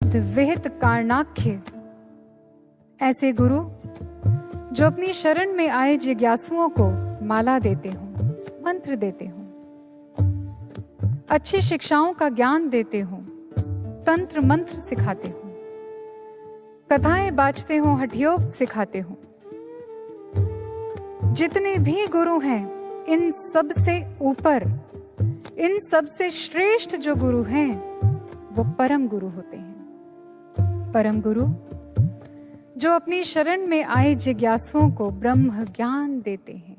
लब्ध विहित कारणाख्य, ऐसे गुरु जो अपनी शरण में आए जिज्ञासुओं को माला देते हों, मंत्र देते हों, अच्छी शिक्षाओं का ज्ञान देते हों, तंत्र मंत्र सिखाते हों, कथाएं बाजते हों, हठयोग सिखाते हों। जितने भी गुरु हैं, इन सब से ऊपर, इन सब से श्रेष्ठ जो गुरु हैं वो परम गुरु होते हैं। परम गुरु जो अपनी शरण में आए जिज्ञासुओं को ब्रह्म ज्ञान देते हैं,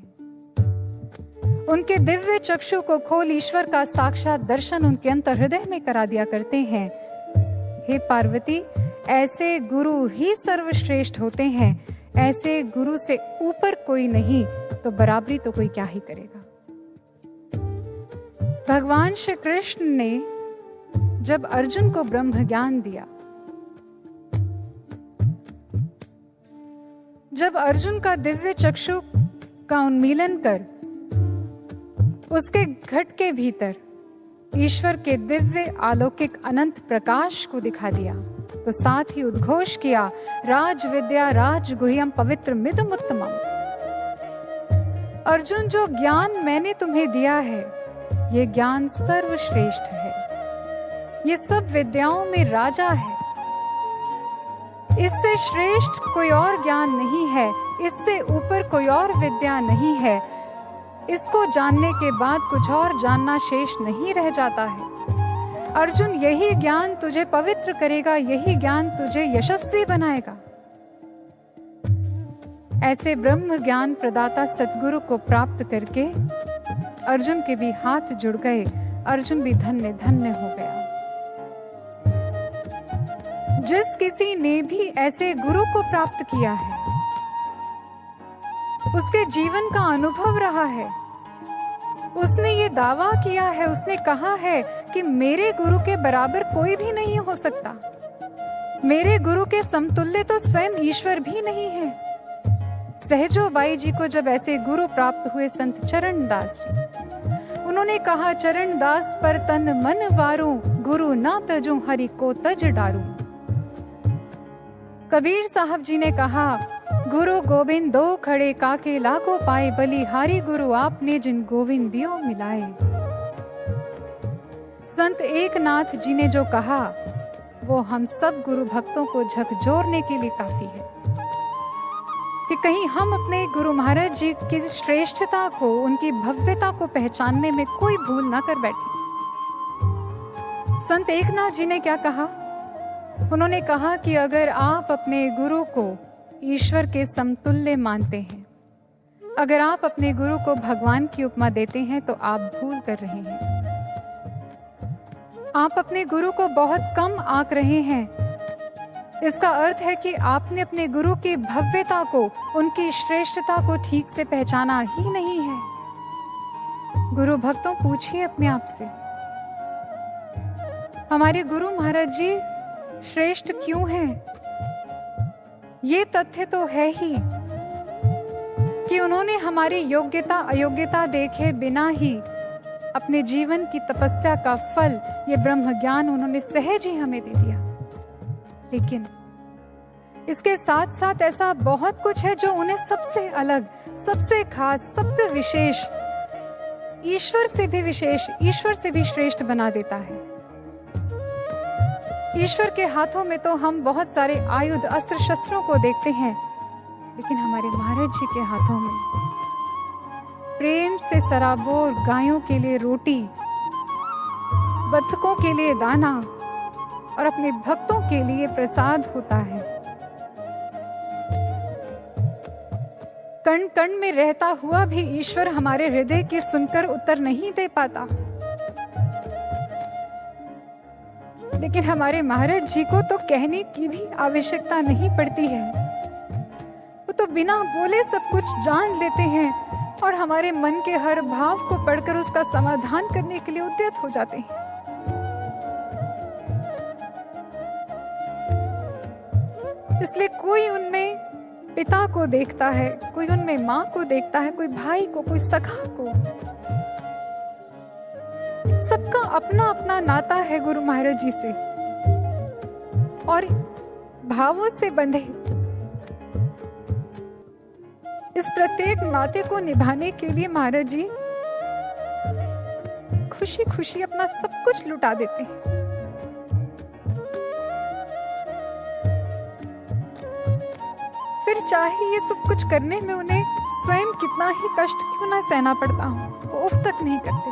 उनके दिव्य चक्षु को खोल ईश्वर का साक्षात दर्शन उनके अंतर हृदय में करा दिया करते हैं। हे पार्वती, ऐसे गुरु ही सर्वश्रेष्ठ होते हैं। ऐसे गुरु से ऊपर कोई नहीं, तो बराबरी तो कोई क्या ही करेगा। भगवान श्री कृष्ण ने जब अर्जुन को ब्रह्म ज्ञान दिया, जब अर्जुन का दिव्य चक्षु का उन्मीलन कर उसके घट के भीतर ईश्वर के दिव्य अलौकिक अनंत प्रकाश को दिखा दिया, तो साथ ही उद्घोष किया, राज विद्या राज गुह्यम पवित्र मिदम उत्तमम। अर्जुन, जो ज्ञान मैंने तुम्हें दिया है, ये ज्ञान सर्वश्रेष्ठ है, ये सब विद्याओं में राजा है। इससे श्रेष्ठ कोई और ज्ञान नहीं है, इससे ऊपर कोई और विद्या नहीं है। इसको जानने के बाद कुछ और जानना शेष नहीं रह जाता है। अर्जुन, यही ज्ञान तुझे पवित्र करेगा, यही ज्ञान तुझे यशस्वी बनाएगा। ऐसे ब्रह्म ज्ञान प्रदाता सद्गुरु को प्राप्त करके अर्जुन के भी हाथ जुड़ गए, अर्जुन भी धन्य धन्य हो गया। जिस किसी ने भी ऐसे गुरु को प्राप्त किया है, उसके जीवन का अनुभव रहा है, उसने ये दावा किया है, उसने कहा है कि मेरे गुरु के बराबर कोई भी नहीं हो सकता, मेरे गुरु के समतुल्य तो स्वयं ईश्वर भी नहीं है। सहजो बाई जी को जब ऐसे गुरु प्राप्त हुए संत चरण दास जी, उन्होंने कहा, चरण दास पर तन मन वारूं, गुरु ना तजूं हरि को तज डारूं। कबीर साहब जी ने कहा, गुरु गोविंद दो खड़े काके लाखों पाए, बलिहारी गुरु आपने जिन गोविंद दियो मिलाए। संत एकनाथ जी ने जो कहा, वो हम सब गुरु भक्तों को झकझोरने के लिए काफी है कि कहीं हम अपने गुरु महाराज जी की श्रेष्ठता को, उनकी भव्यता को पहचानने में कोई भूल ना कर बैठे। संत एकनाथ जी ने क्या कहा? उन्होंने कहा कि अगर आप अपने गुरु को ईश्वर के समतुल्य मानते हैं, अगर आप अपने गुरु को भगवान की उपमा देते हैं, तो आप भूल कर रहे हैं। आप अपने गुरु को बहुत कम आंक रहे हैं। इसका अर्थ है कि आपने अपने गुरु की भव्यता को, उनकी श्रेष्ठता को ठीक से पहचाना ही नहीं है। गुरु भक्तों, पूछिए अपने आप से, हमारे गुरु महाराज जी श्रेष्ठ क्यों हैं? ये तथ्य तो है ही कि उन्होंने हमारी योग्यता अयोग्यता देखे बिना ही अपने जीवन की तपस्या का फल, ये ब्रह्म ज्ञान उन्होंने सहज ही हमें दे दिया। लेकिन इसके साथ साथ ऐसा बहुत कुछ है जो उन्हें सबसे अलग, सबसे खास, सबसे विशेष, ईश्वर से भी विशेष, ईश्वर से भी श्रेष्ठ बना देता है। ईश्वर के हाथों में तो हम बहुत सारे आयुध, अस्त्र शस्त्रों को देखते हैं, लेकिन हमारे महाराज जी के हाथों में प्रेम से सराबोर गायों के लिए रोटी, बत्तखों के लिए दाना और अपने भक्तों के लिए प्रसाद होता है। कण कण में रहता हुआ भी ईश्वर हमारे हृदय की सुनकर उत्तर नहीं दे पाता, लेकिन हमारे महाराज जी को तो कहने की भी आवश्यकता नहीं पड़ती है। वो तो बिना बोले सब कुछ जान लेते हैं और हमारे मन के हर भाव को पढ़कर उसका समाधान करने के लिए उद्यत हो जाते हैं। इसलिए कोई उनमें पिता को देखता है, कोई उनमें माँ को देखता है, कोई भाई को, कोई सखा को। सबका अपना अपना नाता है गुरु महाराज जी से, और भावों से बंधे इस प्रत्येक नाते को निभाने के लिए महाराज जी खुशी खुशी अपना सब कुछ लुटा देते हैं। फिर चाहे ये सब कुछ करने में उन्हें स्वयं कितना ही कष्ट क्यों ना सहना पड़ता हो, वो उफ तक नहीं करते।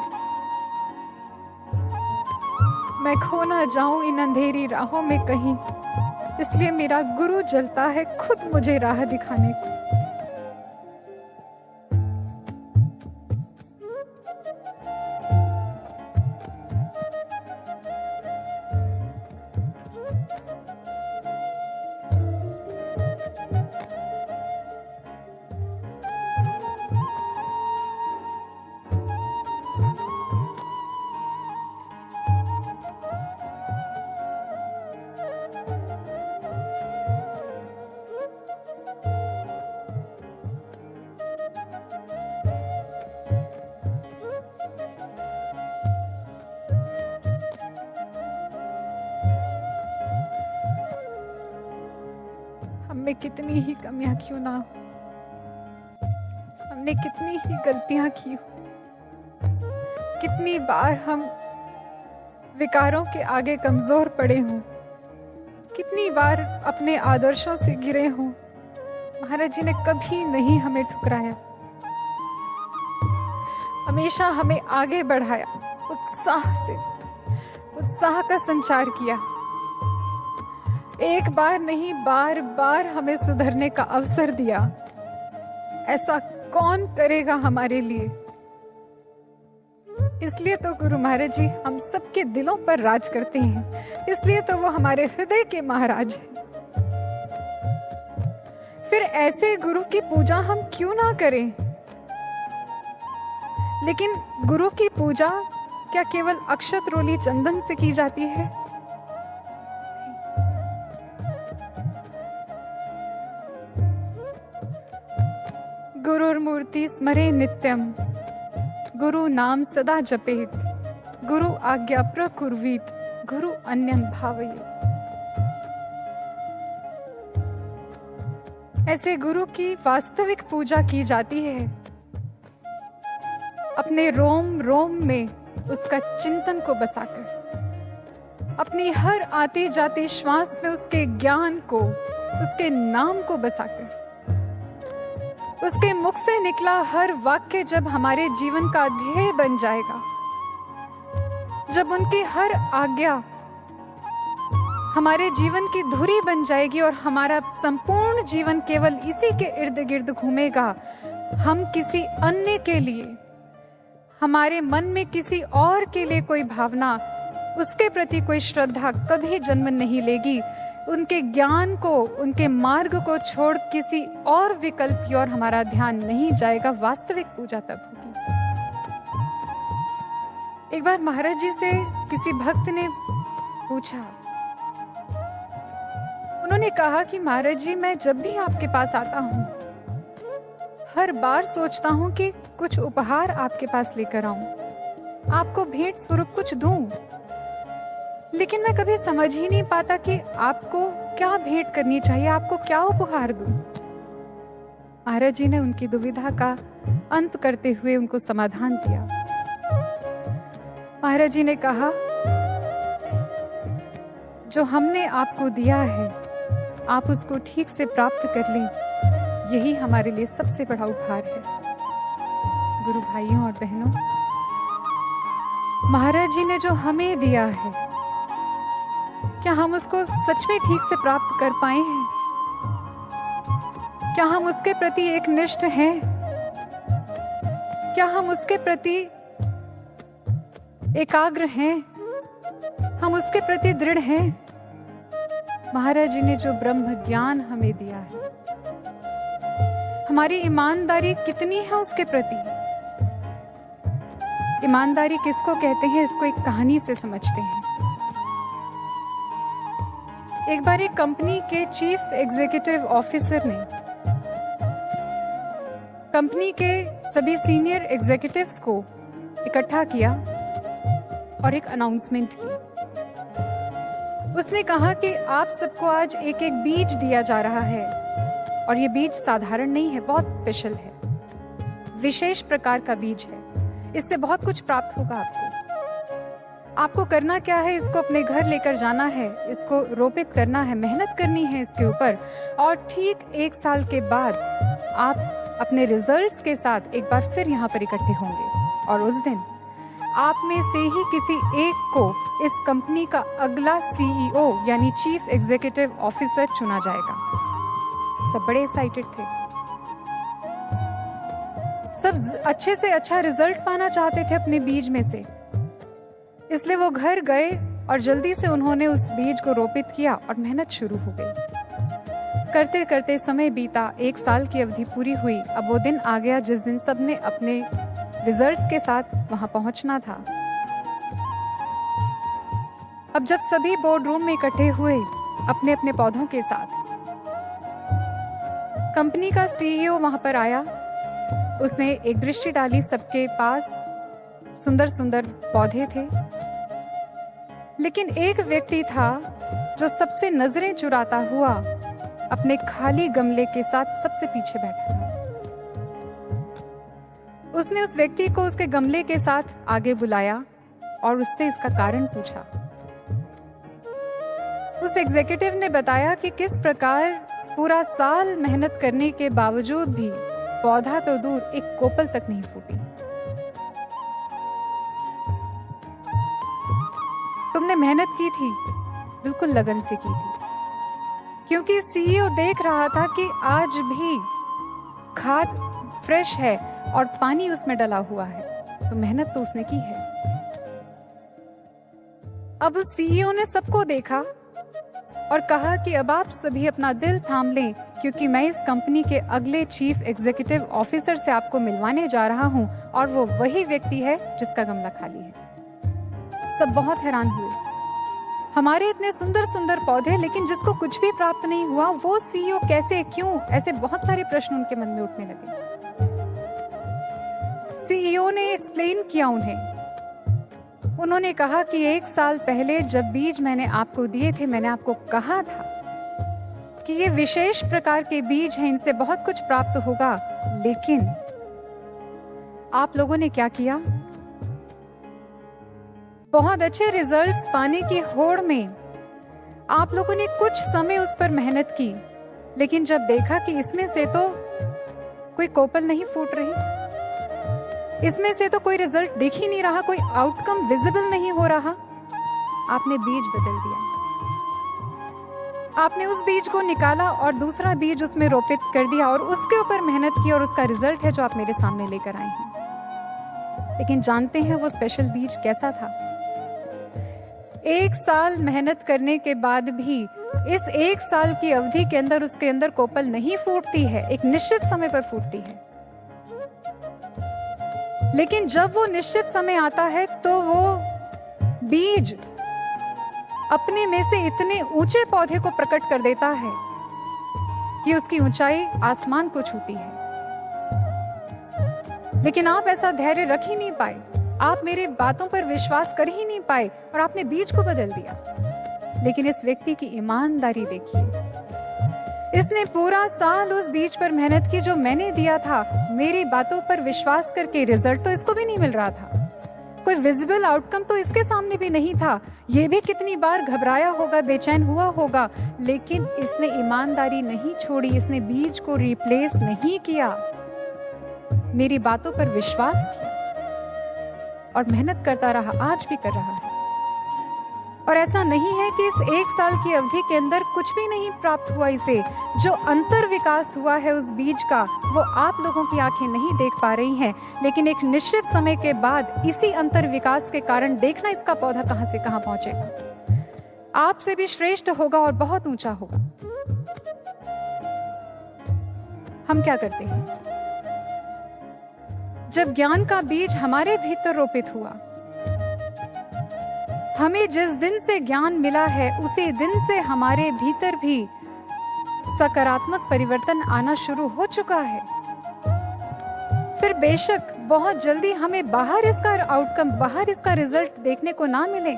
मैं खो ना जाऊं इन अंधेरी राहों में कहीं, इसलिए मेरा गुरु जलता है खुद मुझे राह दिखाने को। हमने कितनी ही कमियां क्यों ना हो, हमने कितनी ही गलतियां की हो, कितनी बार हम विकारों के आगे कमजोर पड़े हों, कितनी बार अपने आदर्शों से गिरे हों, महाराज जी ने कभी नहीं हमें ठुकराया, हमेशा हमें आगे बढ़ाया, उत्साह का संचार किया। एक बार नहीं बार बार हमें सुधरने का अवसर दिया। ऐसा कौन करेगा हमारे लिए? इसलिए तो गुरु महाराज जी हम सबके दिलों पर राज करते हैं, इसलिए तो वो हमारे हृदय के महाराज हैं। फिर ऐसे गुरु की पूजा हम क्यों ना करें? लेकिन गुरु की पूजा क्या केवल अक्षत रोली चंदन से की जाती है? गुरुर्मूर्ति स्मरे नित्यम, गुरु नाम सदा जपेत, गुरु आज्ञा प्रकुर्वीत, गुरु अन्यं भावयेत। ऐसे गुरु की वास्तविक पूजा की जाती है। अपने रोम रोम में उसका चिंतन को बसाकर, अपनी हर आते जाते श्वास में उसके ज्ञान को, उसके नाम को बसाकर, उसके मुख से निकला हर वाक्य जब हमारे जीवन का ध्येय बन जाएगा, जब उनकी हर आज्ञा हमारे जीवन की धुरी बन जाएगी और हमारा संपूर्ण जीवन केवल इसी के इर्द गिर्द घूमेगा, हम किसी अन्य के लिए, हमारे मन में किसी और के लिए कोई भावना, उसके प्रति कोई श्रद्धा कभी जन्म नहीं लेगी। उनके ज्ञान को, उनके मार्ग को छोड़ किसी और विकल्प की ओर हमारा ध्यान नहीं जाएगा। वास्तविक पूजा तब होगी। एक बार महाराज जी से किसी भक्त ने पूछा, उन्होंने कहा कि महाराज जी मैं जब भी आपके पास आता हूँ, हर बार सोचता हूँ कि कुछ उपहार आपके पास लेकर आऊं, आपको भेंट स्वरूप कुछ दूं, लेकिन मैं कभी समझ ही नहीं पाता कि आपको क्या भेंट करनी चाहिए, आपको क्या उपहार दूं। महाराज जी ने उनकी दुविधा का अंत करते हुए उनको समाधान दिया। महाराज जी ने कहा, जो हमने आपको दिया है आप उसको ठीक से प्राप्त कर लें, यही हमारे लिए सबसे बड़ा उपहार है। गुरु भाइयों और बहनों, महाराज जी ने जो हमें दिया है, क्या हम उसको सच में ठीक से प्राप्त कर पाए हैं? क्या हम उसके प्रति एक निष्ठ हैं? क्या हम उसके प्रति एकाग्र हैं? हम उसके प्रति दृढ़ हैं? महाराज जी ने जो ब्रह्म ज्ञान हमें दिया है, हमारी ईमानदारी कितनी है उसके प्रति? ईमानदारी किसको कहते हैं, इसको एक कहानी से समझते हैं। एक बार एक कंपनी के चीफ एग्जीक्यूटिव ऑफिसर ने कंपनी के सभी सीनियर एग्जीक्यूटिव्स को इकट्ठा किया और एक अनाउंसमेंट की। उसने कहा कि आप सबको आज एक एक बीज दिया जा रहा है और ये बीज साधारण नहीं है, बहुत स्पेशल है, विशेष प्रकार का बीज है। इससे बहुत कुछ प्राप्त होगा आपको। आपको करना क्या है, इसको अपने घर लेकर जाना है, इसको रोपित करना है, मेहनत करनी है इसके ऊपर, और ठीक 1 साल के बाद आप अपने रिजल्ट्स के साथ एक बार फिर यहाँ पर इकट्ठे होंगे और उस दिन आप में से ही किसी एक को इस कंपनी का अगला सीईओ यानी चीफ एग्जीक्यूटिव ऑफिसर चुना जाएगा। सब बड़े एक्साइटेड थे, सब अच्छे से अच्छा रिजल्ट पाना चाहते थे अपने बीज में से, इसलिए वो घर गए और जल्दी से उन्होंने उस बीज को रोपित किया और मेहनत शुरू हो गई। करते करते समय बीता, 1 साल की अवधि पूरी हुई। अब वो दिन आ गया जिस दिन सबने अपने रिजल्ट्स के साथ वहां पहुंचना था। अब जब सभी बोर्ड रूम में इकट्ठे हुए अपने अपने पौधों के साथ, कंपनी का सीईओ वहां पर आया। उसने एक दृष्टि डाली, सबके पास सुंदर सुंदर पौधे थे, लेकिन एक व्यक्ति था जो सबसे नजरें चुराता हुआ अपने खाली गमले के साथ सबसे पीछे बैठा था। उसने उस व्यक्ति को उसके गमले के साथ आगे बुलाया और उससे इसका कारण पूछा। उस एग्जीक्यूटिव ने बताया कि किस प्रकार पूरा साल मेहनत करने के बावजूद भी पौधा तो दूर, एक कोपल तक नहीं फूटी। तुमने मेहनत की थी, बिल्कुल लगन से की थी, क्योंकि सीईओ देख रहा था कि आज भी खाद फ्रेश है और पानी उसमें डला हुआ है, तो मेहनत तो उसने की है। अब उस सीईओ ने सबको देखा और कहा कि अब आप सभी अपना दिल थाम लें, क्योंकि मैं इस कंपनी के अगले चीफ एग्जीक्यूटिव ऑफिसर से आपको मिलवाने जा रहा हूं और वो वही व्यक्ति है जिसका गमला खाली है। सब बहुत हैरान हुए, हमारे इतने सुंदर सुंदर पौधे, लेकिन जिसको कुछ भी प्राप्त नहीं हुआ, वो सीईओ कैसे, क्यों? ऐसे बहुत सारे प्रश्न उनके मन में उठने लगे। सीईओ ने एक्सप्लेन किया उन्होंने कहा कि 1 साल पहले जब बीज मैंने आपको दिए थे, मैंने आपको कहा था कि ये विशेष प्रकार के बीज हैं, इनसे बहुत कुछ प्राप्त होगा, लेकिन आप लोगों ने क्या किया? बहुत अच्छे रिजल्ट्स पाने की होड़ में आप लोगों ने कुछ समय उस पर मेहनत की, लेकिन जब देखा कि इसमें से तो कोई कोपल नहीं फूट रही, इसमें से तो कोई रिजल्ट दिख ही नहीं रहा, कोई आउटकम विजिबल नहीं हो रहा, आपने बीज बदल दिया। आपने उस बीज को निकाला और दूसरा बीज उसमें रोपित कर दिया और उसके ऊपर मेहनत की, और उसका रिजल्ट है जो आप मेरे सामने लेकर आए हैं। लेकिन जानते हैं वो स्पेशल बीज कैसा था? 1 साल मेहनत करने के बाद भी इस 1 साल की अवधि के अंदर उसके अंदर कोपल नहीं फूटती है, एक निश्चित समय पर फूटती है। लेकिन जब वो निश्चित समय आता है तो वो बीज अपने में से इतने ऊंचे पौधे को प्रकट कर देता है कि उसकी ऊंचाई आसमान को छूती है। लेकिन आप ऐसा धैर्य रख ही नहीं पाए, आप मेरे बातों पर विश्वास कर ही नहीं पाए और आपने बीज को बदल दिया। लेकिन इस व्यक्ति की ईमानदारी देखिए, इसने पूरा साल उस बीज पर मेहनत की जो मैंने दिया था, मेरी बातों पर विश्वास करके। रिजल्ट तो इसको भी नहीं मिल रहा था, कोई विजिबल आउटकम तो इसके सामने भी नहीं था। ये भी कितनी बार घबराया होगा, बेचैन हुआ होगा, लेकिन इसने ईमानदारी नहीं छोड़ी, इसने बीज को रिप्लेस नहीं किया, मेरी बातों पर विश्वास किया और मेहनत करता रहा, आज भी कर रहा है। और ऐसा नहीं है कि इस 1 साल की अवधि के अंदर कुछ भी नहीं प्राप्त हुआ इसे। जो अंतर विकास हुआ है उस बीज का, वो आप लोगों की आंखें नहीं देख पा रही हैं, लेकिन एक निश्चित समय के बाद इसी अंतर विकास के कारण देखना इसका पौधा कहां से कहां पहुंचेगा, आपसे भी श्रेष्ठ होगा और बहुत ऊंचा होगा। हम क्या करते हैं? जब ज्ञान का बीज हमारे भीतर रोपित हुआ, हमें जिस दिन से ज्ञान मिला है उसी दिन से हमारे भीतर भी सकारात्मक परिवर्तन आना शुरू हो चुका है। फिर बेशक बहुत जल्दी हमें बाहर इसका आउटकम, बाहर इसका रिजल्ट देखने को ना मिले,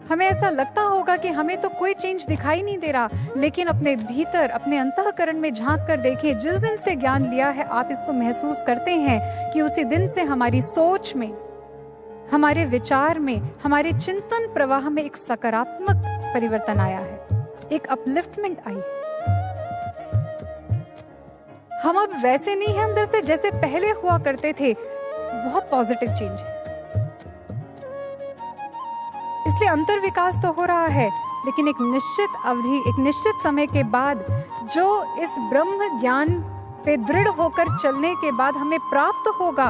हमें ऐसा लगता होगा कि हमें तो कोई चेंज दिखाई नहीं दे रहा, लेकिन अपने भीतर, अपने अंतःकरण में झांक कर देखिए, जिस दिन से ज्ञान लिया है आप इसको महसूस करते हैं कि उसी दिन से हमारी सोच में, हमारे विचार में, हमारे चिंतन प्रवाह में एक सकारात्मक परिवर्तन आया है, एक अपलिफ्टमेंट आई है। हम अब वैसे नहीं हैं अंदर से जैसे पहले हुआ करते थे, बहुत पॉजिटिव चेंज है। इसलिए अंतर विकास तो हो रहा है, लेकिन एक निश्चित अवधि, एक निश्चित समय के बाद जो इस ब्रह्म ज्ञान पे दृढ़ होकर चलने के बाद हमें प्राप्त होगा,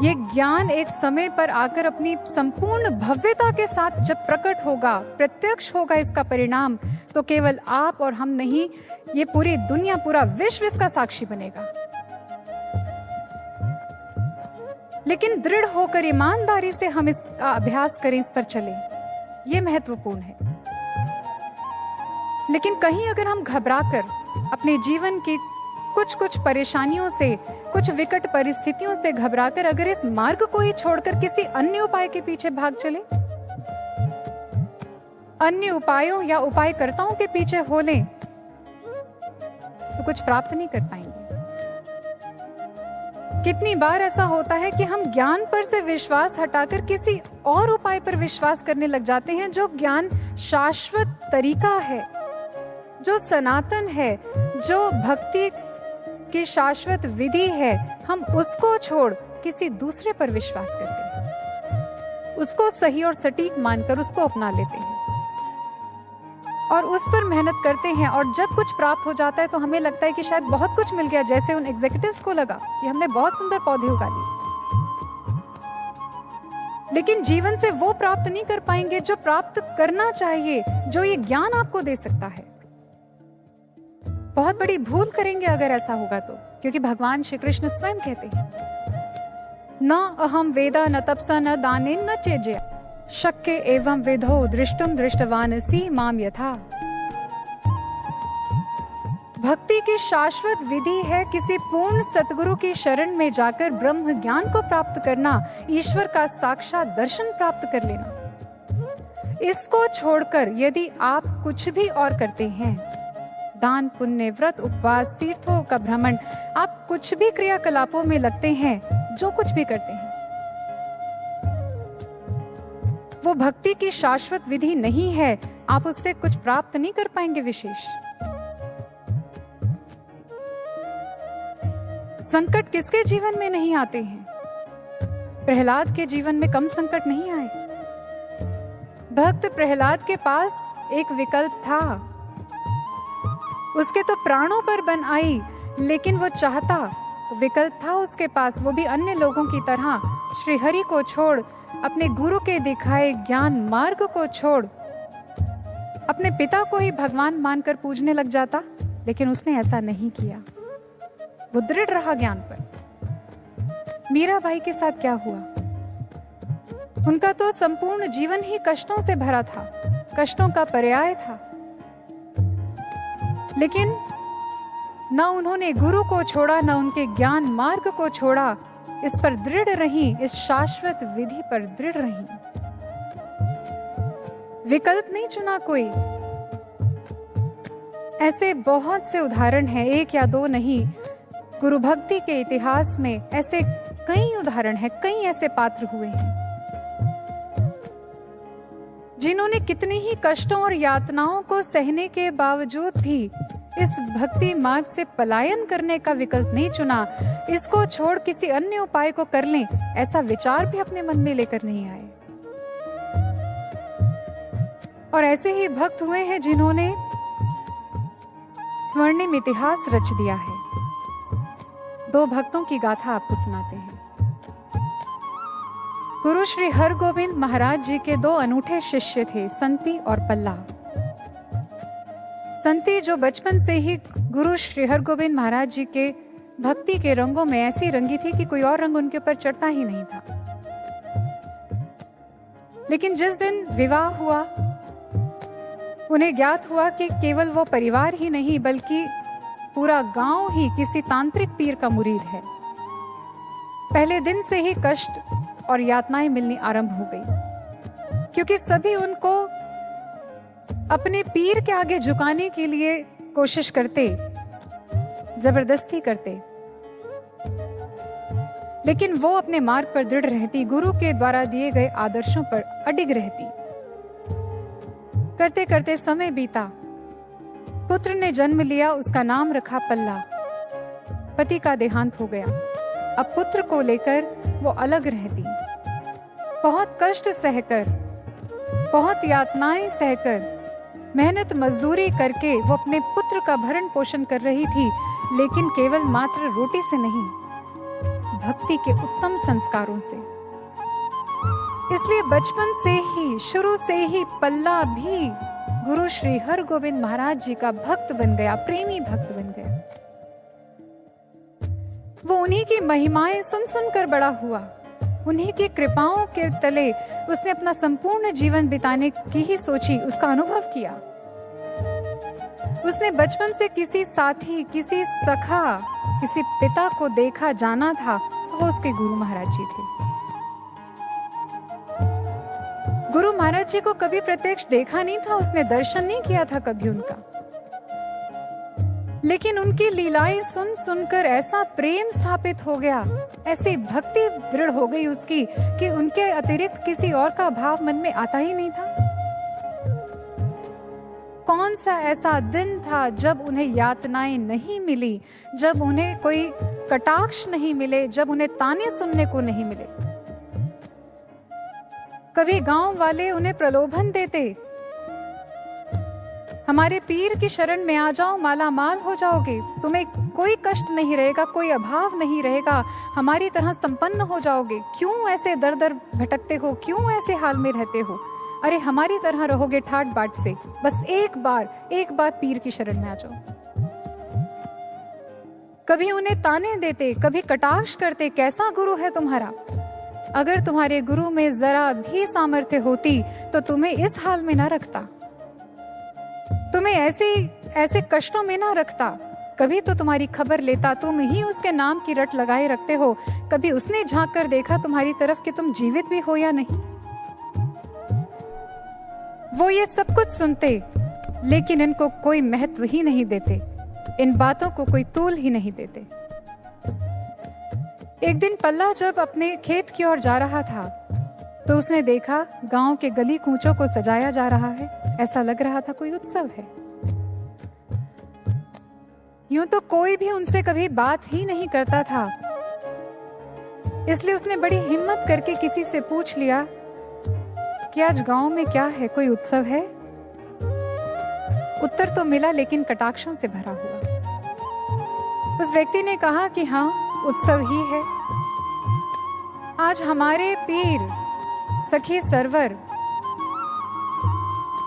ये ज्ञान एक समय पर आकर अपनी संपूर्ण भव्यता के साथ जब प्रकट होगा, प्रत्यक्ष होगा इसका परिणाम, तो केवल आप और हम नहीं, ये पूरी दुनिया, पूरा विश्व इसका साक्षी बनेगा। लेकिन दृढ़ होकर ईमानदारी से हम इसका अभ्यास करें, इस पर चलें, यह महत्वपूर्ण है। लेकिन कहीं अगर हम घबराकर अपने जीवन की कुछ परेशानियों से, कुछ विकट परिस्थितियों से घबराकर अगर इस मार्ग को ही छोड़कर किसी अन्य उपाय के पीछे भाग चले, अन्य उपायों या उपायकर्ताओं के पीछे हो लें, तो कुछ प्राप्त नहीं कर पाएंगे। कितनी बार ऐसा होता है कि हम ज्ञान पर से विश्वास हटाकर किसी और उपाय पर विश्वास करने लग जाते हैं, जो ज्ञान शाश्वत तरीका है, जो सनातन है, जो भक्ति की शाश्वत विधि है, हम उसको छोड़ किसी दूसरे पर विश्वास करते हैं, उसको सही और सटीक मानकर उसको अपना लेते हैं और उस पर मेहनत करते हैं। और जब कुछ प्राप्त हो जाता है तो हमें लगता है कि शायद बहुत कुछ मिल गया, जैसे उन एग्जीक्यूटिव्स को लगा कि हमने बहुत सुंदर पौधे उगा लिए, लेकिन जीवन से वो प्राप्त नहीं कर पाएंगे जो प्राप्त करना चाहिए, जो ये ज्ञान आपको दे सकता है। बहुत बड़ी भूल करेंगे अगर ऐसा होगा तो, क्योंकि भगवान श्री कृष्ण स्वयं कहते हैं, न अहम वेदा न तपसा न दाने न चेजया शक्य एवं विधो दृष्टुम दृष्टवानसी माम यथा। भक्ति की शाश्वत विधि है किसी पूर्ण सतगुरु की शरण में जाकर ब्रह्म ज्ञान को प्राप्त करना, ईश्वर का साक्षात दर्शन प्राप्त कर लेना। इसको छोड़कर यदि आप कुछ भी और करते हैं, दान पुण्य, व्रत, उपवास, तीर्थों का भ्रमण, आप कुछ भी क्रियाकलापों में लगते हैं, जो कुछ भी करते हैं, वो भक्ति की शाश्वत विधि नहीं है। आप उससे कुछ प्राप्त नहीं कर पाएंगे विशेष। संकट किसके जीवन में नहीं आते हैं? प्रहलाद के जीवन में कम संकट नहीं आए। भक्त प्रहलाद के पास एक विकल्प था, उसके तो प्राणों पर बन आई, लेकिन वो चाहता, विकल्प था उसके पास, वो भी अन्य लोगों की तरह श्री हरि को छोड़, अपने गुरु के दिखाए ज्ञान मार्ग को छोड़, अपने पिता को ही भगवान मानकर पूजने लग जाता, लेकिन उसने ऐसा नहीं किया। वो दृढ़ रहा ज्ञान पर। मीराबाई के साथ क्या हुआ? उनका तो संपूर्ण जीवन ही कष्टों से भरा था, कष्टों का पर्याय था, लेकिन न उन्होंने गुरु को छोड़ा, न उनके ज्ञान मार्ग को छोड़ा, इस पर दृढ़ रही, इस शाश्वत विधि पर दृढ़ रही। विकल्प नहीं चुना कोई। ऐसे बहुत से उदाहरण हैं, एक या दो नहीं, गुरु भक्ति के इतिहास में ऐसे कई उदाहरण हैं, कई ऐसे पात्र हुए हैं जिन्होंने कितनी ही कष्टों और यातनाओं को सहने के बावजूद भी इस भक्ति मार्ग से पलायन करने का विकल्प नहीं चुना। इसको छोड़ किसी अन्य उपाय को कर लें, ऐसा विचार भी अपने मन में लेकर नहीं आए। और ऐसे ही भक्त हुए हैं जिन्होंने स्वर्णिम इतिहास रच दिया है। दो भक्तों की गाथा आपको सुनाते हैं। गुरु श्री हरगोविंद महाराज जी के दो अनूठे शिष्य थे, संती और पल्ला। संती जो बचपन से ही गुरु श्री हरगोविंद महाराज जी के भक्ति के रंगों में ऐसी रंगी थी कि कोई और रंग उनके ऊपर चढ़ता ही नहीं था। लेकिन जिस दिन विवाह हुआ, उन्हें ज्ञात हुआ कि केवल वो परिवार ही नहीं बल्कि पूरा गांव ही किसी तांत्रिक पीर का मुरीद है। पहले दिन से ही कष्ट और यातनाएं मिलनी आरंभ हो गई। क्योंकि सभी उनको अपने पीर के आगे झुकाने के लिए कोशिश करते, जबरदस्ती करते, लेकिन वो अपने मार्ग पर दृढ़ रहती, गुरु के द्वारा दिए गए आदर्शों पर अडिग रहती। करते करते समय बीता, पुत्र ने जन्म लिया, उसका नाम रखा पल्ला। पति का देहांत हो गया, अब पुत्र को लेकर वो अलग रहती। बहुत कष्ट सहकर, बहुत यातनाएं सहकर, मेहनत मजदूरी करके वो अपने पुत्र का भरण पोषण कर रही थी, लेकिन केवल मात्र रोटी से नहीं, भक्ति के उत्तम संस्कारों से। इसलिए बचपन से ही, शुरू से ही पल्ला भी गुरु श्री हरगोविंद महाराज जी का भक्त बन गया, प्रेमी भक्त बन गया। वो उन्हीं की महिमाएं सुन सुनकर बड़ा हुआ, उन्हीं की कृपाओं के तले उसने अपना संपूर्ण जीवन बिताने की ही सोची, उसका अनुभव किया। उसने बचपन से किसी साथी, किसी सखा, किसी पिता को देखा जाना था, तो वो उसके गुरु महाराज जी थे। गुरु महाराज जी को कभी प्रत्यक्ष देखा नहीं था, उसने दर्शन नहीं किया था कभी उनका, लेकिन उनकी लीलाएं सुन सुनकर ऐसा प्रेम स्थापित हो गया, ऐसी भक्ति दृढ़ हो गई उसकी कि उनके अतिरिक्त किसी और का भाव मन में आता ही नहीं था। कौन सा ऐसा दिन था जब उन्हें यातनाएं नहीं मिली, जब उन्हें कोई कटाक्ष नहीं मिले, जब उन्हें ताने सुनने को नहीं मिले। कभी गांव वाले उन्हें प्रलोभन देते, हमारे पीर की शरण में आ जाओ, माला माल हो जाओगे, तुम्हें कोई कष्ट नहीं रहेगा, कोई अभाव नहीं रहेगा, हमारी तरह संपन्न हो जाओगे, क्यों ऐसे दर दर भटकते हो, क्यों ऐसे हाल में रहते हो, अरे हमारी तरह रहोगे ठाट बाट से, बस एक बार पीर की शरण में आ जाओ। कभी उन्हें ताने देते, कभी कटाक्ष करते, कैसा गुरु है तुम्हारा, अगर तुम्हारे गुरु में जरा भी सामर्थ्य होती तो तुम्हें इस हाल में ना रखता, तुम्हें ऐसे कष्टों में ना रखता, कभी तो तुम्हारी खबर लेता, तुम ही उसके नाम की रट लगाए रखते हो, कभी उसने झांक कर देखा तुम्हारी तरफ कि तुम जीवित भी हो या नहीं। वो ये सब कुछ सुनते, लेकिन इनको कोई महत्व ही नहीं देते, इन बातों को कोई तूल ही नहीं देते। एक दिन पल्ला जब अपने खेत की ओर जा रहा था, तो उसने देखा गांव के गली कूचों को सजाया जा रहा है, ऐसा लग रहा था कोई उत्सव है। यूं तो कोई भी उनसे कभी बात ही नहीं करता था, इसलिए उसने बड़ी हिम्मत करके किसी से पूछ लिया कि आज गांव में क्या है, कोई उत्सव है। उत्तर तो मिला, लेकिन कटाक्षों से भरा हुआ। उस व्यक्ति ने कहा कि हाँ, उत्सव ही है, आज हमारे पीर सखी सरवर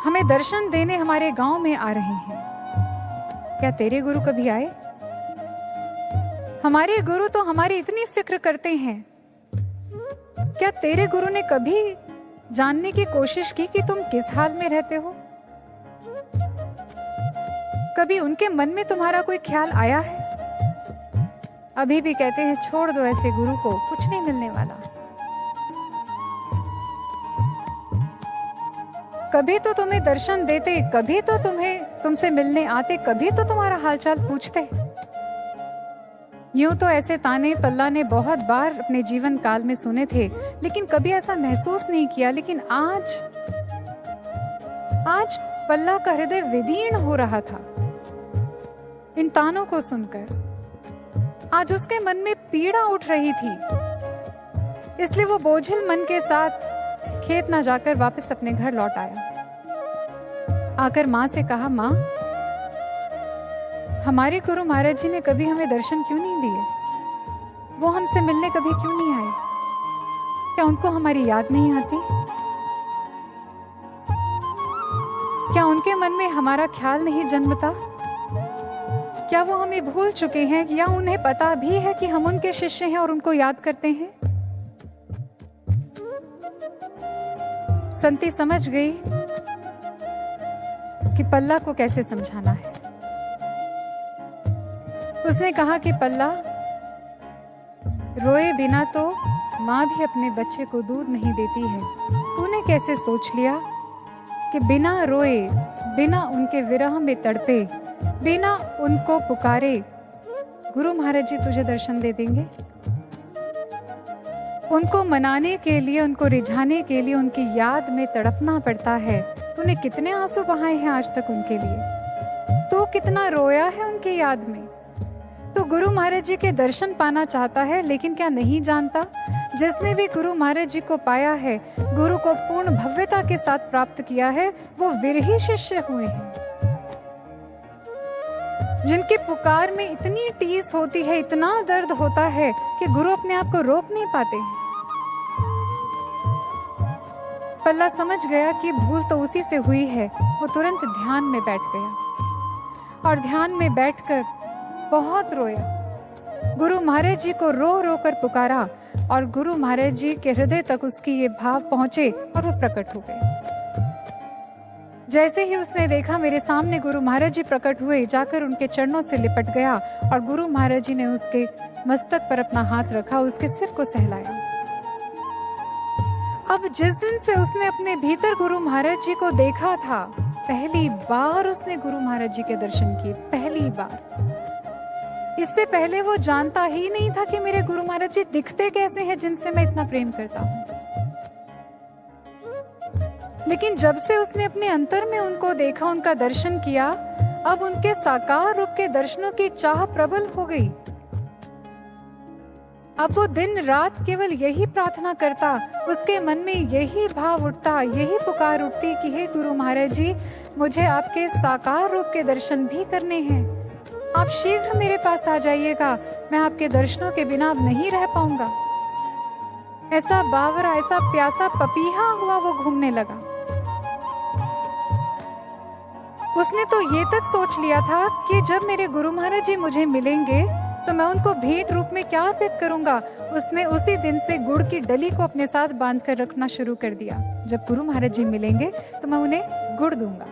हमें दर्शन देने हमारे गांव में आ रहे हैं। क्या तेरे गुरु कभी आए? हमारे गुरु तो हमारी इतनी फिक्र करते हैं, क्या तेरे गुरु ने कभी जानने की कोशिश की कि तुम किस हाल में रहते हो? कभी उनके मन में तुम्हारा कोई ख्याल आया है? अभी भी कहते हैं छोड़ दो ऐसे गुरु को, कुछ नहीं मिलने वाला। कभी तो तुम्हें दर्शन देते, कभी तो तुमसे मिलने आते, कभी तो तुम्हारा हालचाल पूछते। यूं तो ऐसे ताने पल्ला ने बहुत बार अपने जीवन काल में सुने थे, लेकिन कभी ऐसा महसूस नहीं किया। लेकिन आज पल्ला का हृदय विदीर्ण हो रहा था इन तानों को सुनकर। आज उसके मन में पीड़ा उठ रही थी, इसलिए वो बोझिल मन के साथ खेत ना जाकर वापस अपने घर लौट आया। आकर माँ से कहा, माँ, हमारे गुरु महाराज जी ने कभी हमें दर्शन क्यों नहीं दिए? वो हमसे मिलने कभी क्यों नहीं आए? क्या उनको हमारी याद नहीं आती? क्या उनके मन में हमारा ख्याल नहीं जन्मता? क्या वो हमें भूल चुके हैं, या उन्हें पता भी है कि हम उनके शिष्य हैं और उनको याद करते हैं? संती समझ गई कि पल्ला को कैसे समझाना है। उसने कहा कि पल्ला, रोए बिना तो माँ भी अपने बच्चे को दूध नहीं देती है, तूने कैसे सोच लिया कि बिना रोए, बिना उनके विरह में तड़पे, बिना उनको पुकारे गुरु महाराज जी तुझे दर्शन दे देंगे? उनको मनाने के लिए, उनको रिझाने के लिए उनकी याद में तड़पना पड़ता है। तूने कितने आंसू बहाए हैं आज तक उनके लिए? तू कितना रोया है उनकी याद में? तो गुरु महाराज जी के दर्शन पाना चाहता है, लेकिन क्या नहीं जानता जिसने भी गुरु महाराज जी को पाया है, गुरु को पूर्ण भव्यता के साथ प्राप्त किया है, वो विरही शिष्य हुए हैं। जिनकी पुकार में इतनी टीस होती है, इतना दर्द होता है कि गुरु अपने आप को रोक नहीं पाते हैं। पल्ला समझ गया कि भूल तो उसी से हुई है। वो तुरंत ध्यान में बैठ गया और ध्यान में बैठकर बहुत रोया। गुरु महाराज जी को रो रो कर पुकारा और गुरु महाराज जी के हृदय तक उसकी ये भाव पहुंचे और वो प्रकट हो गए। जैसे ही उसने देखा मेरे सामने गुरु महाराज जी प्रकट हुए, जाकर उनके चरणों से लिपट गया और गुरु महाराज जी ने उसके मस्तक पर अपना हाथ रखा, उसके सिर को सहलाया। अब जिस दिन से उसने अपने भीतर गुरु महाराज जी को देखा था, पहली बार उसने गुरु महाराज जी के दर्शन किए, पहली बार। इससे पहले वो जानता ही नहीं था कि मेरे गुरु महाराज जी दिखते कैसे हैं, जिनसे मैं इतना प्रेम करता हूँ। लेकिन जब से उसने अपने अंतर में उनको देखा, उनका दर्शन किया, अब उनके साकार रूप के दर्शनों की चाह प्रबल हो गई। अब वो दिन रात केवल यही प्रार्थना करता, उसके मन में यही भाव उठता, यही पुकार उठती कि हे गुरु महाराज जी, मुझे आपके साकार रूप के दर्शन भी करने हैं। आप शीघ्र मेरे पास आ जाइएगा, मैं आपके दर्शनों के बिना अब नहीं रह पाऊंगा। ऐसा बावरा, ऐसा प्यासा पपीहा हुआ वो घूमने लगा। उसने तो ये तक सोच लिया था कि जब मेरे गुरु महाराज जी मुझे मिलेंगे तो मैं उनको भेंट रूप में क्या अर्पित करूंगा। उसने उसी दिन से गुड़ की डली को अपने साथ बांध कर रखना शुरू कर दिया। जब गुरु महाराज जी मिलेंगे तो मैं उन्हें गुड़ दूंगा।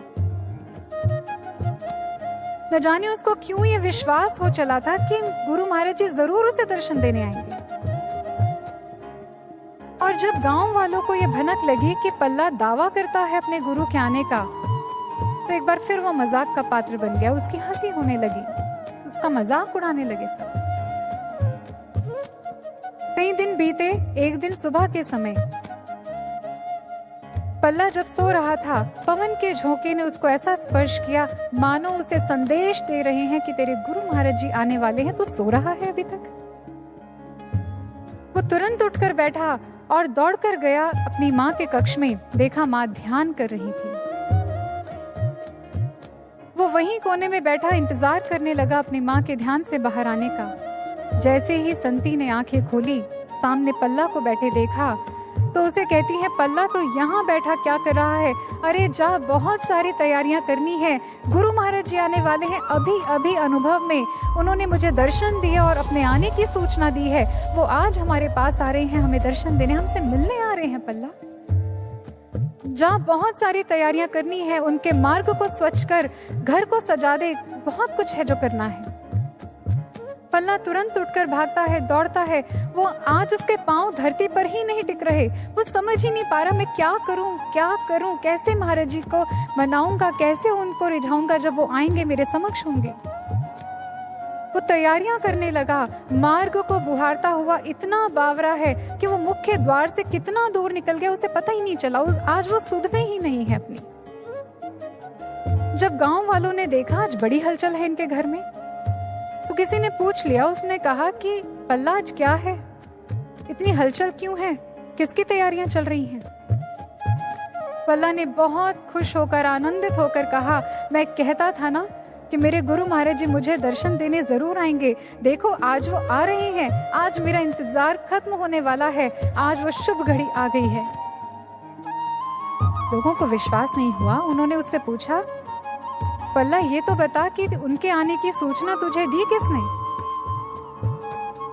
न जाने उसको क्यों ये विश्वास हो चला था कि गुरु महाराज जी जरूर उसे दर्शन देने आएंगे। और जब गांव वालों को ये भनक लगी कि पल्ला दावा करता है अपने गुरु के आने का, तो एक बार फिर वो मजाक का पात्र बन गया। उसकी हंसी होने लगी, उसका मजाक उड़ाने लगे सब। कई दिन बीते। एक दिन सुबह के समय पल्ला जब सो रहा था, पवन के झोंके ने उसको ऐसा स्पर्श किया मानो उसे संदेश दे रहे हैं कि तेरे गुरु महाराज जी आने वाले हैं, तो सो रहा है अभी तक। वो तुरंत उठकर बैठा और दौड़कर गया अपनी माँ के कक्ष में। देखा माँ ध्यान कर रही थी। वो वहीं कोने में बैठा इंतजार करने लगा अपनी माँ के ध्यान से बाहर आने का। जैसे ही संती ने आंखें खोली, सामने पल्ला को बैठे देखा, तो उसे कहती है, पल्ला तो यहाँ बैठा क्या कर रहा है? अरे जा, बहुत सारी तैयारियां करनी है, गुरु महाराज जी आने वाले हैं। अभी अभी अनुभव में उन्होंने मुझे दर्शन दिए और अपने आने की सूचना दी है। वो आज हमारे पास आ रहे हैं, हमें दर्शन देने, हमसे मिलने आ रहे हैं। पल्ला जा, बहुत सारी तैयारियां करनी है, उनके मार्ग को स्वच्छ कर, घर को सजा दे, बहुत कुछ है जो करना है। पल्ला तुरंत उठकर भागता है, दौड़ता है। वो आज उसके पांव धरती पर ही नहीं टिक रहे। वो समझ ही नहीं पा रहा, मैं क्या करूं, कैसे महाराज जी को मनाऊंगा, कैसे उनको रिझाऊंगा जब वो आएंगे, मेरे समक्ष होंगे। वो तैयारियां करने लगा, मार्ग को बुहारता हुआ। इतना बावरा है कि वो मुख्य द्वार से कितना दूर निकल गया, उसे पता ही नहीं चला। आज वो सुध में ही नहीं है अपनी। जब गांव वालों ने देखा आज बड़ी हलचल है इनके घर में, तो किसी ने पूछ लिया। उसने कहा कि पल्ला आज क्या है, इतनी हलचल क्यों है, किसकी तैयारियां चल रही हैं? पल्ला ने बहुत खुश होकर, आनंदित होकर कहा, मैं कहता था ना कि मेरे गुरु महाराज जी मुझे दर्शन देने जरूर आएंगे। देखो आज वो आ रहे हैं, आज मेरा इंतजार खत्म होने वाला है, आज वो शुभ घड़ी आ गई है। लोगों को विश्वास नहीं हुआ। उन्होंने उससे पूछा, पल्ला ये तो बता कि उनके आने की सूचना तुझे दी किसने?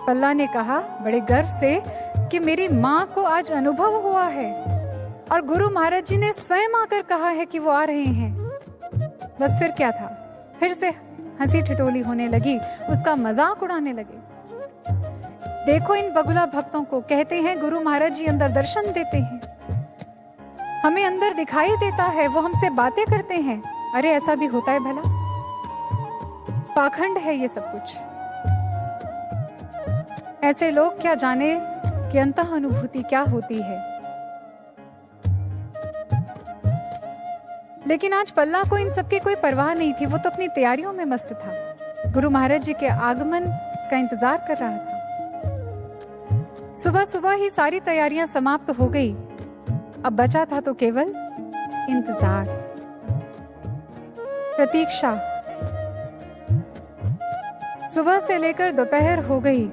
पल्ला ने कहा बड़े गर्व से कि मेरी माँ को आज अनुभव हुआ है और गुरु महाराज जी ने स्वयं आकर कहा है कि वो आ रहे हैं। बस फिर क्या था, फिर से हंसी ठिठोली होने लगी, उसका मजाक उड़ाने लगे। देखो इन बगुला भक्तों को, कहते हैं गुरु महाराज जी अंदर दर्शन देते हैं, हमें अंदर दिखाई देता है, वो हमसे बातें करते हैं। अरे ऐसा भी होता है भला? पाखंड है ये सब कुछ। ऐसे लोग क्या जाने कि अंतः अनुभूति क्या होती है। लेकिन आज पल्ला को इन सबकी कोई परवाह नहीं थी, वो तो अपनी तैयारियों में मस्त था, गुरु महाराज जी के आगमन का इंतजार कर रहा था। सुबह सुबह ही सारी तैयारियां समाप्त हो गई, अब बचा था तो केवल इंतजार, प्रतीक्षा। सुबह से लेकर दोपहर हो गई,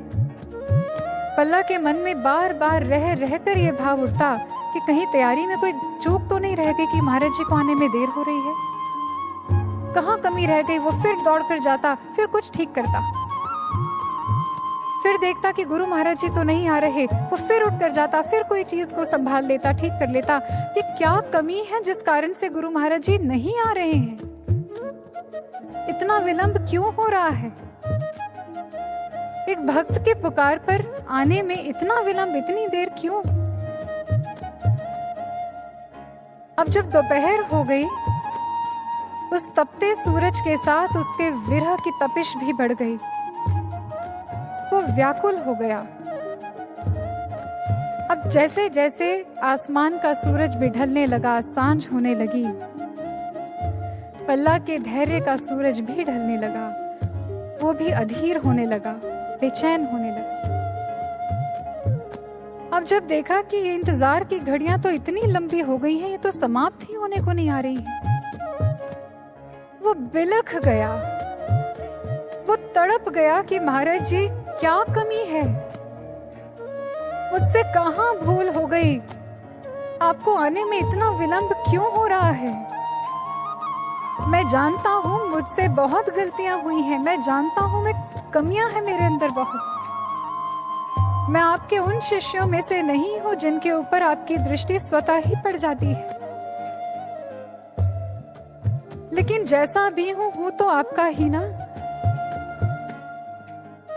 पल्ला के मन में बार बार रह रहकर यह भाव उठता कि कहीं तैयारी में कोई चूक तो नहीं रह गई कि महाराज जी को आने में देर हो रही है, कहाँ कमी रह गई। वो फिर दौड़ कर जाता, फिर कुछ ठीक करता, फिर देखता कि गुरु महाराज जी तो नहीं आ रहे, वो फिर उठ कर जाता, फिर कोई चीज को संभाल लेता, ठीक कर लेता कि क्या कमी है जिस कारण से गुरु महाराज जी नहीं आ रहे हैं, इतना विलंब क्यों हो रहा है। एक भक्त के पुकार पर आने में इतना विलंब, इतनी देर क्यों। अब जब दोपहर हो गई, उस तपते सूरज के साथ उसके विरह की तपिश भी बढ़ गई, वो व्याकुल हो गया। अब जैसे जैसे आसमान का सूरज भी ढलने लगा, सांझ होने लगी, पल्ला के धैर्य का सूरज भी ढलने लगा, वो भी अधीर होने लगा, बेचैन होने लगा। अब जब देखा कि ये इंतजार की घड़ियां तो इतनी लंबी हो गई हैं, ये तो समाप्त ही होने को नहीं आ रही हैं, वो बिलख गया, वो तड़प गया कि महाराज जी क्या कमी है, मुझसे कहां भूल हो गई, आपको आने में इतना विलंब क्यों हो रहा है। मैं जानता हूं मुझसे बहुत गलतियां हुई हैं, मैं जानता हूं मैं कमियां हैं मेरे अंदर बहुत, मैं आपके उन शिष्यों में से नहीं हूं जिनके ऊपर आपकी दृष्टि स्वतः ही पड़ जाती है, लेकिन जैसा भी हूं तो आपका ही ना।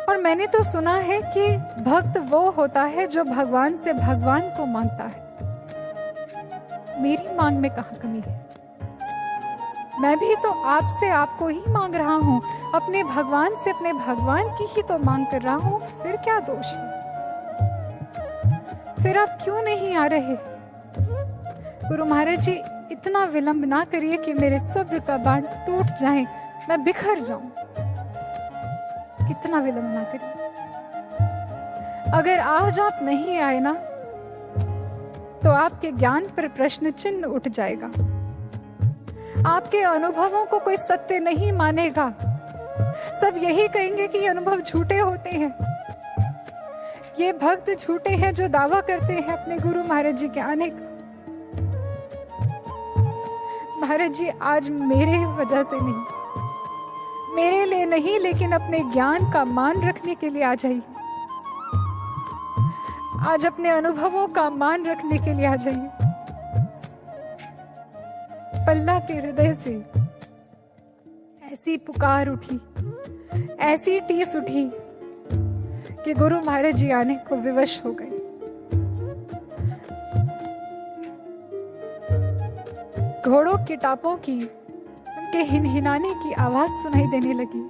और मैंने तो सुना है कि भक्त वो होता है जो भगवान से भगवान को मांगता है, मेरी मांग में कहां कमी है, मैं भी तो आपसे आपको ही मांग रहा हूं, अपने भगवान से अपने भगवान की ही तो मांग कर रहा हूं, फिर क्या दोष है, फिर आप क्यों नहीं आ रहे। गुरु महाराज जी इतना विलंब ना करिए कि मेरे सब्र का बांध टूट जाए, मैं बिखर जाऊं, इतना विलंब ना करिए। अगर आज आप नहीं आए ना तो आपके ज्ञान पर प्रश्न चिन्ह उठ जाएगा, आपके अनुभवों को कोई सत्य नहीं मानेगा, सब यही कहेंगे कि ये अनुभव झूठे होते हैं, ये भक्त झूठे हैं जो दावा करते हैं अपने गुरु महाराज जी के आने का। महाराज जी आज मेरे वजह से नहीं, मेरे लिए नहीं, लेकिन अपने ज्ञान का मान रखने के लिए आ जाइए, आज अपने अनुभवों का मान रखने के लिए आ जाइए। पल्ला के हृदय से ऐसी पुकार उठी, ऐसी टीस उठी कि गुरु महाराज जी आने को विवश हो गए। घोड़ों की टापों की, उनके हिनहिनाने की आवाज सुनाई देने लगी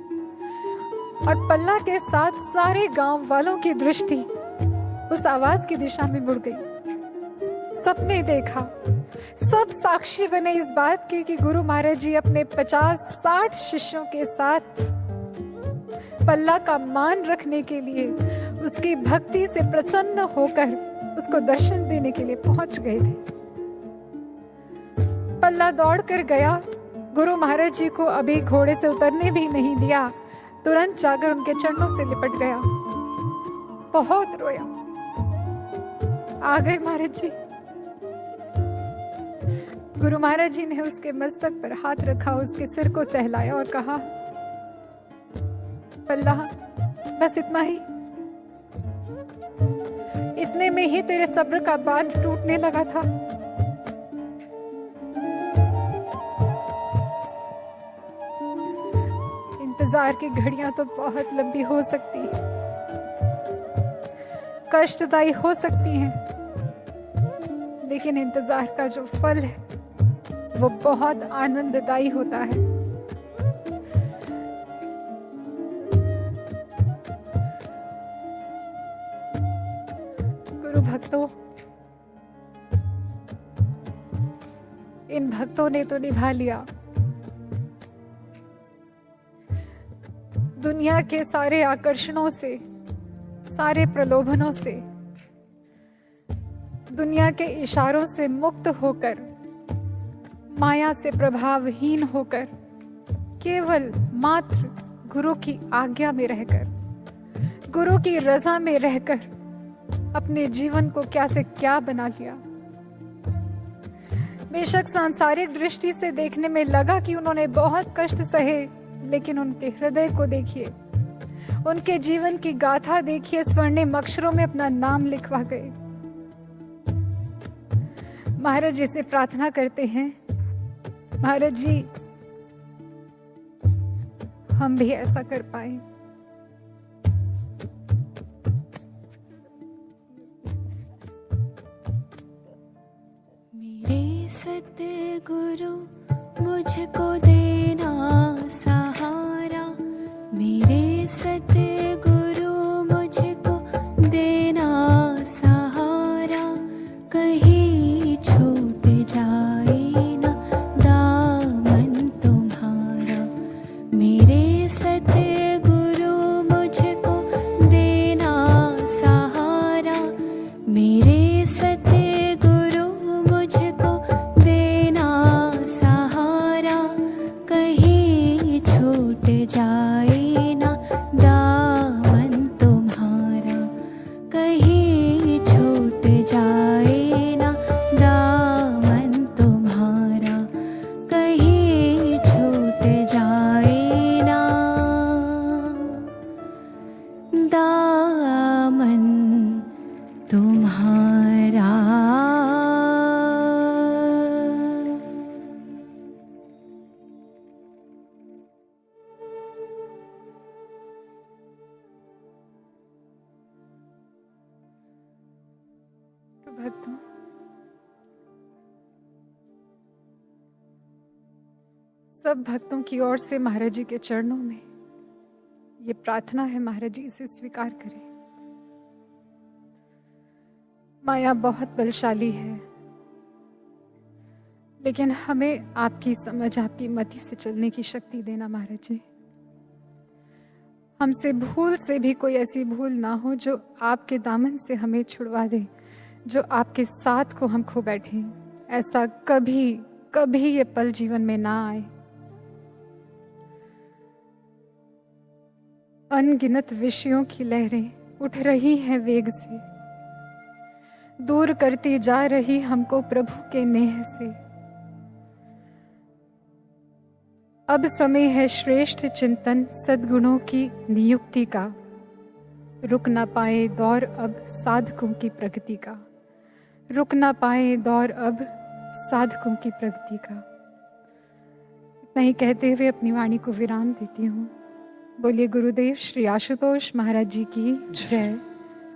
और पल्ला के साथ सारे गांव वालों की दृष्टि उस आवाज की दिशा में मुड़ गई। सबने देखा, सब साक्षी बने इस बात की कि गुरु महाराज जी अपने 50-60 शिष्यों के साथ पल्ला का मान रखने के लिए, उसकी भक्ति से प्रसन्न होकर उसको दर्शन देने के लिए पहुंच गए थे। पल्ला दौड़ कर गया, गुरु महाराज जी को अभी घोड़े से उतरने भी नहीं दिया, तुरंत जाकर उनके चरणों से लिपट गया, बहुत रोया। आ गए महाराज जी। गुरु महाराज जी ने उसके मस्तक पर हाथ रखा, उसके सिर को सहलाया और कहा, पल्ला बस इतना ही, इतने में ही तेरे सब्र का बांध टूटने लगा था। इंतजार की घड़ियां तो बहुत लंबी हो सकती है, कष्टदायी हो सकती हैं, लेकिन इंतजार का जो फल है वो बहुत आनंददायी होता है। गुरु भक्तों, इन भक्तों ने तो निभा लिया दुनिया के सारे आकर्षणों से, सारे प्रलोभनों से, दुनिया के इशारों से मुक्त होकर, माया से प्रभावहीन होकर, केवल मात्र गुरु की आज्ञा में रहकर, गुरु की रजा में रहकर अपने जीवन को क्या से क्या बना लिया। बेशक सांसारिक दृष्टि से देखने में लगा कि उन्होंने बहुत कष्ट सहे, लेकिन उनके हृदय को देखिए, उनके जीवन की गाथा देखिए, स्वर्णिम अक्षरों में अपना नाम लिखवा गए। महाराज जी से प्रार्थना करते हैं, महाराज जी हम भी ऐसा कर पाए। मेरे सतगुरु मुझको देना सहारा, मेरे सतगुरु मुझको देना सहारा, कहीं छूट जाए ना दामन तुम्हारा। मेरे सतगुरु मुझको देना सहारा, मेरे सतगुरु मुझको देना सहारा, कहीं छूट जाए ना दामन तुम्हारा, कहीं छूट जाए ना दामन तुम्हारा, कहीं छूट जाए ना दामन तुम्हारा। भक्तों, सब भक्तों की ओर से महाराज जी के चरणों में ये प्रार्थना है, महाराज जी इसे स्वीकार करें। माया बहुत बलशाली है, लेकिन हमें आपकी समझ, आपकी मति से चलने की शक्ति देना महाराज जी। हमसे भूल से भी कोई ऐसी भूल ना हो जो आपके दामन से हमें छुड़वा दे, जो आपके साथ को हम खो बैठे। ऐसा कभी कभी ये पल जीवन में ना आए। अनगिनत विषयों की लहरें उठ रही हैं वेग से, दूर करती जा रही हमको प्रभु के नेह से। अब समय है श्रेष्ठ चिंतन सद्गुणों की नियुक्ति का, रुक ना पाए दौर अब साधकों की प्रगति का, रुक ना पाए दौर अब साधकों की प्रगति का। इतना ही कहते हुए अपनी वाणी को विराम देती हूँ। बोलिए गुरुदेव श्री आशुतोष महाराज जी की जय,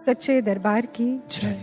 सच्चे दरबार की जय।